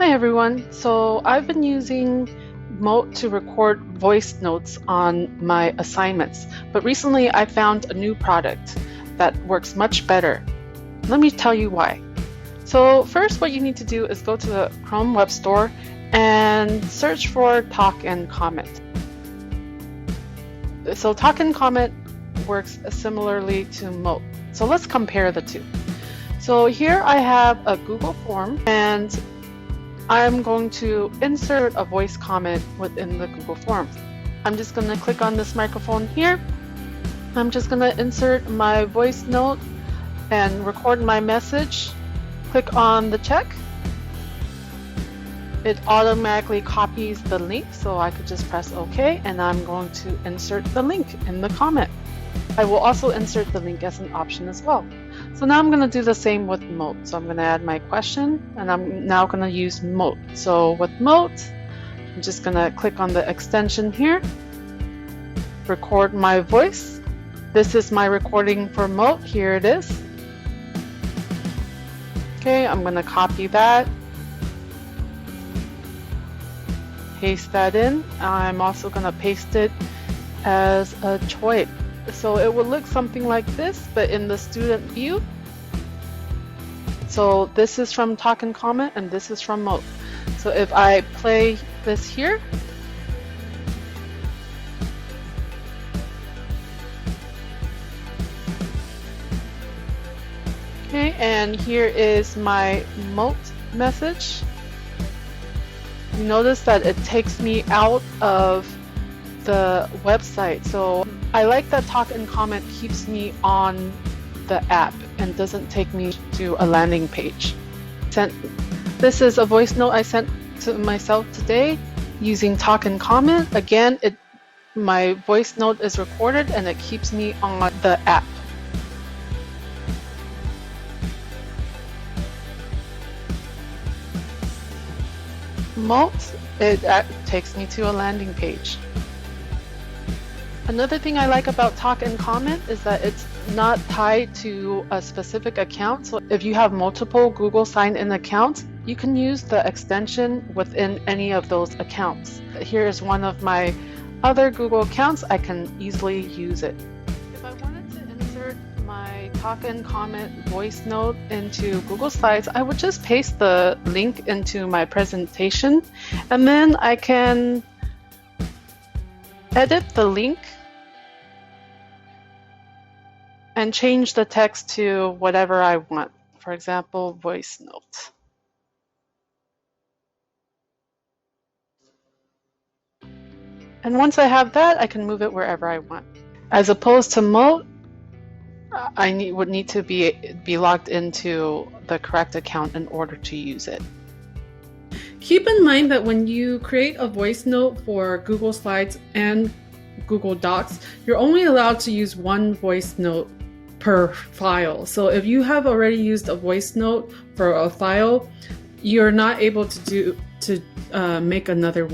Hi everyone. So I've been using Mote to record voice notes on my assignments, but recently I found a new product that works much better. Let me tell you why. So first, what you need to do is go to the Chrome Web Store and search for Talk and Comment. So Talk and Comment works similarly to Mote. So let's compare the two. So here I have a Google form, and I'm going to insert a voice comment within the Google Forms. I'm just going to click on this microphone here. I'm just going to insert my voice note and record my message. Click on the check. It automatically copies the link, so I could just press OK, and I'm going to insert the link in the comment. I will also insert the link as an option as well. So now I'm going to do the same with Mote. So I'm going to add my question, and I'm now going to use Mote. So with Mote, I'm just going to click on the extension here, record my voice. This is my recording for Mote. Here it is. Okay, I'm going to copy that, paste that in. I'm also going to paste it as a choice. So it will look something like this, but in the student view. So this is from Talk and Comment, and this is from Mote. So if I play this here, okay, and here is my Mote message. You notice that it takes me out of the website. So I like that Talk and Comment keeps me on the app and doesn't take me to a landing page. This is a voice note I sent to myself today using Talk and Comment. Again, my voice note is recorded and it keeps me on the app. Mote, it takes me to a landing page. Another thing I like about Talk and Comment is that it's not tied to a specific account. So if you have multiple Google sign-in accounts, you can use the extension within any of those accounts. Here is one of my other Google accounts. I can easily use it. If I wanted to insert my Talk and Comment voice note into Google Slides, I would just paste the link into my presentation, and then I can edit the link and change the text to whatever I want. For example, voice note. And once I have that, I can move it wherever I want. As opposed to Mote, I would need to be logged into the correct account in order to use it. Keep in mind that when you create a voice note for Google Slides and Google Docs, you're only allowed to use one voice note per file. So if you have already used a voice note for a file, you're not able to make another one.